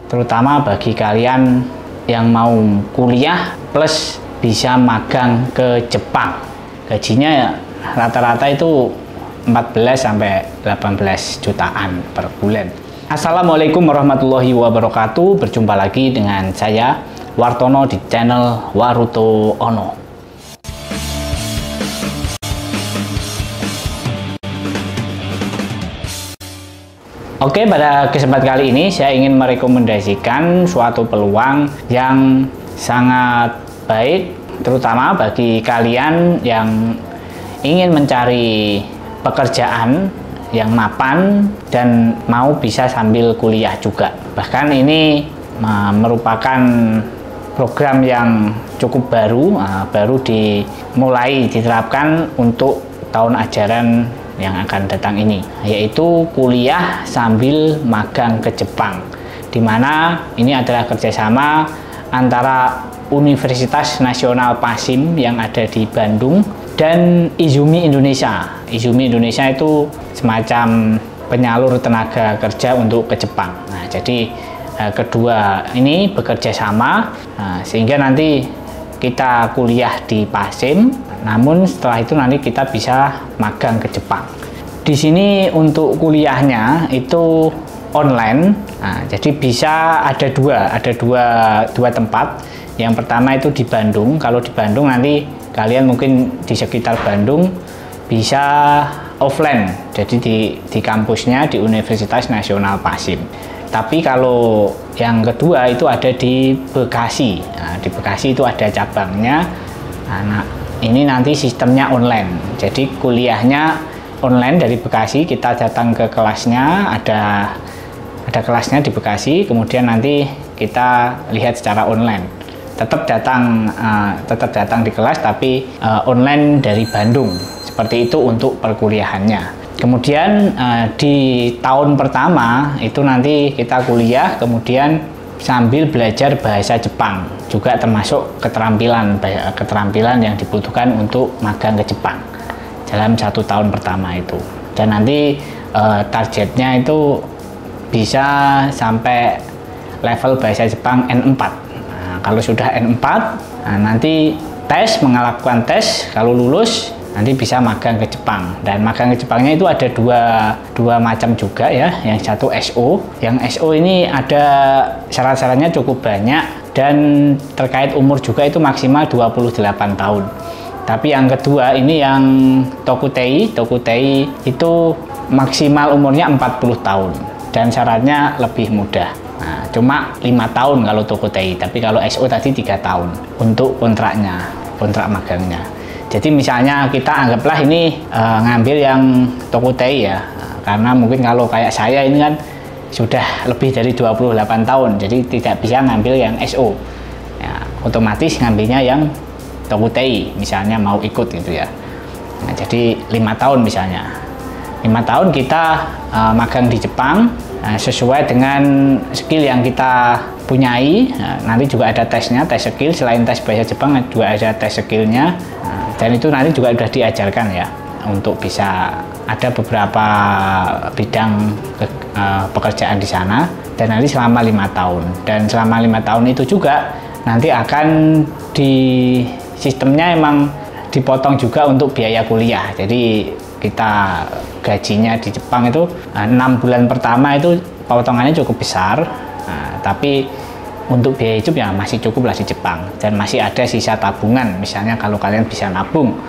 terutama bagi kalian yang mau kuliah plus bisa magang ke Jepang. Gajinya rata-rata itu 14 sampai 18 jutaan per bulan. Assalamualaikum warahmatullahi wabarakatuh. Berjumpa lagi dengan saya Wartono di channel Waruto Ono. Oke, pada kesempatan kali ini saya ingin merekomendasikan suatu peluang yang sangat baik, terutama bagi kalian yang ingin mencari pekerjaan yang mapan dan mau bisa sambil kuliah juga. Bahkan ini merupakan program yang cukup baru dimulai diterapkan untuk tahun ajaran yang akan datang ini, yaitu kuliah sambil magang ke Jepang, dimana ini adalah kerjasama antara Universitas Nasional PASIM yang ada di Bandung dan Izumi Indonesia. Izumi Indonesia itu semacam penyalur tenaga kerja untuk ke Jepang. Nah, jadi kedua ini bekerja sama, sehingga nanti kita kuliah di PASIM, namun setelah itu nanti kita bisa magang ke Jepang. Di sini untuk kuliahnya itu online. Nah, jadi bisa ada dua tempat. Yang pertama itu di Bandung. Kalau di Bandung nanti kalian mungkin di sekitar Bandung bisa offline, jadi di kampusnya di Universitas Nasional PASIM. Tapi kalau yang kedua itu ada di Bekasi. Nah, di Bekasi itu ada cabangnya. Nah, ini nanti sistemnya online. Jadi kuliahnya online dari Bekasi, kita datang ke kelasnya, ada kelasnya di Bekasi, kemudian nanti kita lihat secara online. Tetap datang di kelas, tapi online dari Bandung. Seperti itu untuk perkuliahannya. Kemudian di tahun pertama itu nanti kita kuliah, kemudian sambil belajar bahasa Jepang, juga termasuk keterampilan yang dibutuhkan untuk magang ke Jepang dalam 1 tahun pertama itu. Dan nanti targetnya itu bisa sampai level bahasa Jepang N4. Kalau sudah N4, nanti melakukan tes, kalau lulus nanti bisa magang ke Jepang. Dan magang ke Jepangnya itu ada dua macam juga ya. Yang satu SO, yang SO ini ada syarat-syaratnya cukup banyak dan terkait umur juga itu maksimal 28 tahun. Tapi yang kedua ini yang Tokutei itu maksimal umurnya 40 tahun dan syaratnya lebih mudah. Nah, cuma 5 tahun kalau Tokutei, tapi kalau SO tadi 3 tahun untuk kontrak magangnya. Jadi misalnya kita anggaplah ini ngambil yang Tokutei ya, karena mungkin kalau kayak saya ini kan sudah lebih dari 28 tahun, jadi tidak bisa ngambil yang SO ya, otomatis ngambilnya yang Tokutei misalnya, mau ikut gitu ya. Nah, jadi 5 tahun misalnya, 5 tahun kita magang di Jepang. Nah, sesuai dengan skill yang kita punyai. Nah, nanti juga ada tesnya, tes skill. Selain tes bahasa Jepang juga ada tes skillnya. Nah, dan itu nanti juga sudah diajarkan ya, untuk bisa ada beberapa bidang pekerjaan di sana. Dan nanti selama 5 tahun. Dan selama 5 tahun itu juga nanti akan sistemnya emang dipotong juga untuk biaya kuliah. Jadi kita gajinya di Jepang itu 6 bulan pertama itu potongannya cukup besar, tapi untuk biaya hidup ya masih cukup lah di Jepang, dan masih ada sisa tabungan misalnya kalau kalian bisa nabung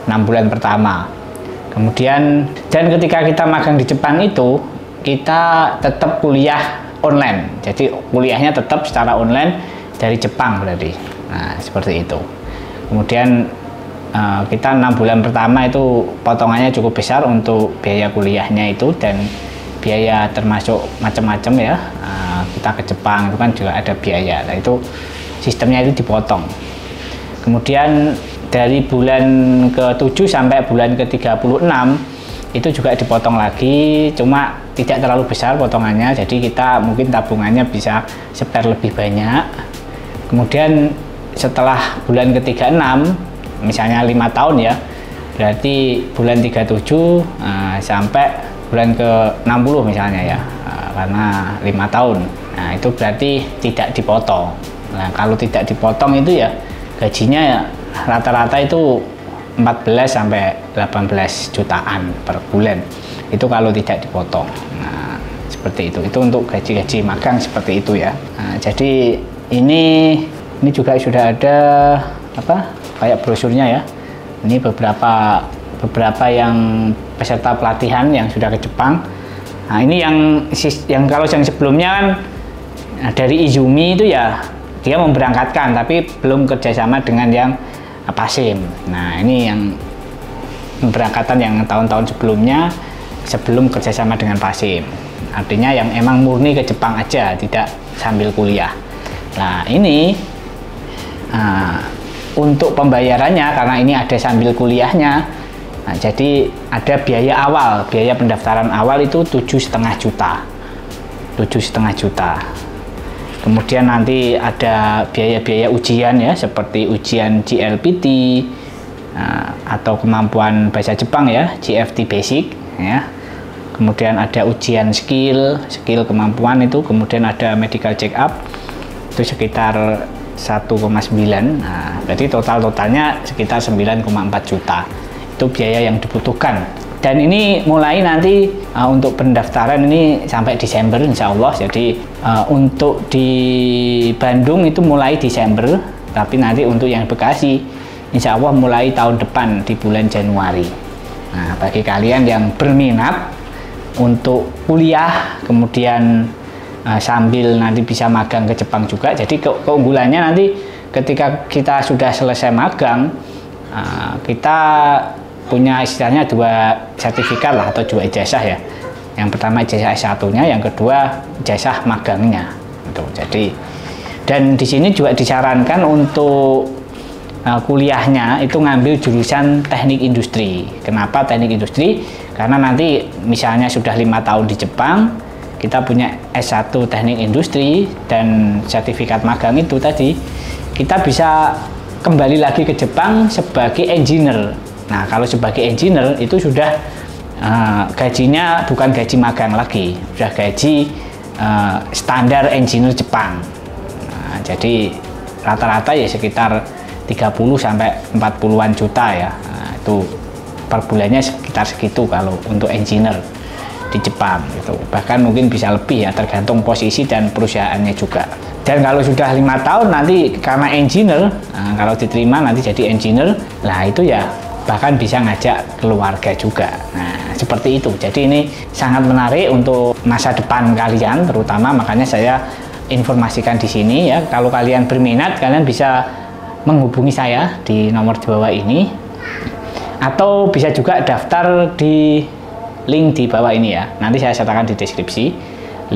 6 bulan pertama. Kemudian dan ketika kita magang di Jepang itu kita tetap kuliah online, jadi kuliahnya tetap secara online dari Jepang berarti. Nah, seperti itu. Kemudian kita 6 bulan pertama itu potongannya cukup besar untuk biaya kuliahnya itu, dan biaya termasuk macam-macam ya. Kita ke Jepang itu kan juga ada biaya. Nah, itu sistemnya itu dipotong. Kemudian dari bulan ke-7 sampai bulan ke-36 itu juga dipotong lagi, cuma tidak terlalu besar potongannya, jadi kita mungkin tabungannya bisa spare lebih banyak. Kemudian setelah bulan ke-36, misalnya 5 tahun ya, berarti bulan 37 sampai bulan ke-60 misalnya ya, karena 5 tahun. Nah, itu berarti tidak dipotong. Nah, kalau tidak dipotong itu ya gajinya ya rata-rata itu 14 sampai 18 jutaan per bulan. Itu kalau tidak dipotong. Nah, seperti itu. Itu untuk gaji-gaji magang seperti itu ya. Nah, jadi ini juga sudah ada apa? Kayak brosurnya ya. Ini beberapa yang peserta pelatihan yang sudah ke Jepang. Nah, ini yang kalau yang sebelumnya kan dari Izumi itu ya dia memberangkatkan tapi belum kerjasama dengan yang PASIM. Nah, ini yang pemberangkatan yang tahun-tahun sebelumnya sebelum kerjasama dengan PASIM. Artinya yang emang murni ke Jepang aja, tidak sambil kuliah. Nah, ini untuk pembayarannya karena ini ada sambil kuliahnya. Nah, jadi ada biaya awal, biaya pendaftaran awal itu 7,5 juta. 7,5 juta. Kemudian nanti ada biaya-biaya ujian ya, seperti ujian GLPT atau kemampuan bahasa Jepang ya, GFT Basic ya. Kemudian ada ujian skill kemampuan itu, kemudian ada medical check up itu sekitar 1,9. Nah, berarti totalnya sekitar 9,4 juta. Itu biaya yang dibutuhkan. Dan ini mulai nanti untuk pendaftaran ini sampai Desember insya Allah. Jadi untuk di Bandung itu mulai Desember, tapi nanti untuk yang Bekasi insya Allah mulai tahun depan di bulan Januari. Nah, bagi kalian yang berminat untuk kuliah kemudian sambil nanti bisa magang ke Jepang juga. Jadi keunggulannya nanti ketika kita sudah selesai magang, kita punya istilahnya 2 sertifikat lah atau 2 ijazah ya. Yang pertama ijazah S1-nya, yang kedua ijazah magangnya. Gitu. Jadi dan di sini juga disarankan untuk kuliahnya itu ngambil jurusan teknik industri. Kenapa teknik industri? Karena nanti misalnya sudah 5 tahun di Jepang, kita punya S1 teknik industri dan sertifikat magang itu tadi, kita bisa kembali lagi ke Jepang sebagai engineer. Nah, kalau sebagai engineer itu sudah gajinya bukan gaji magang lagi, sudah gaji standar engineer Jepang. Nah, jadi rata-rata ya sekitar 30 sampai 40-an juta ya. Nah, itu per bulannya sekitar segitu kalau untuk engineer di Jepang itu. Bahkan mungkin bisa lebih ya, tergantung posisi dan perusahaannya juga. Dan kalau sudah 5 tahun nanti karena engineer, kalau diterima nanti jadi engineer, lah itu ya bahkan bisa ngajak keluarga juga. Nah, seperti itu. Jadi ini sangat menarik untuk masa depan kalian terutama, makanya saya informasikan di sini ya. Kalau kalian berminat, kalian bisa menghubungi saya di nomor di bawah ini atau bisa juga daftar di link di bawah ini ya. Nanti saya sertakan di deskripsi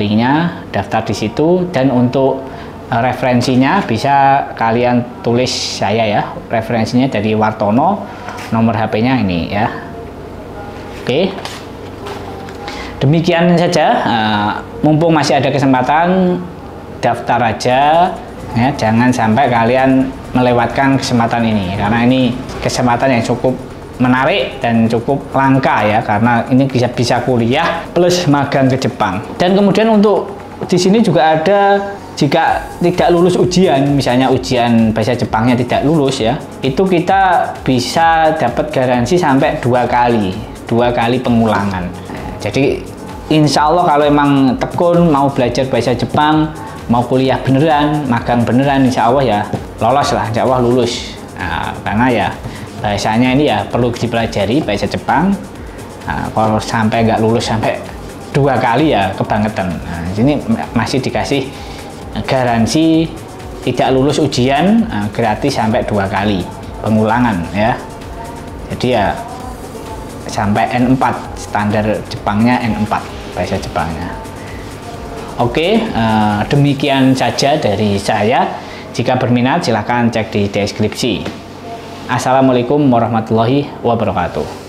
linknya, daftar di situ. Dan untuk referensinya bisa kalian tulis saya ya, referensinya dari Wartono, nomor HP-nya ini ya. Oke, demikian saja. Mumpung masih ada kesempatan, daftar aja ya, jangan sampai kalian melewatkan kesempatan ini, karena ini kesempatan yang cukup menarik dan cukup langka ya, karena ini bisa kuliah plus magang ke Jepang. Dan kemudian untuk di sini juga ada, jika tidak lulus ujian, misalnya ujian bahasa Jepangnya tidak lulus ya, itu kita bisa dapat garansi sampai 2 kali pengulangan. Jadi insya Allah kalau emang tekun mau belajar bahasa Jepang, mau kuliah beneran, magang beneran, insya Allah ya lolos lah, insya Allah lulus. Nah, karena ya bahasanya ini ya perlu dipelajari bahasa Jepang. Nah, kalau sampai nggak lulus sampai 2 kali ya kebangetan. Nah, ini masih dikasih garansi tidak lulus ujian gratis sampai 2 kali pengulangan ya. Jadi ya sampai N4, standar Jepangnya N4 bahasa Jepangnya. Oke, demikian saja dari saya. Jika berminat silahkan cek di deskripsi. Assalamualaikum warahmatullahi wabarakatuh.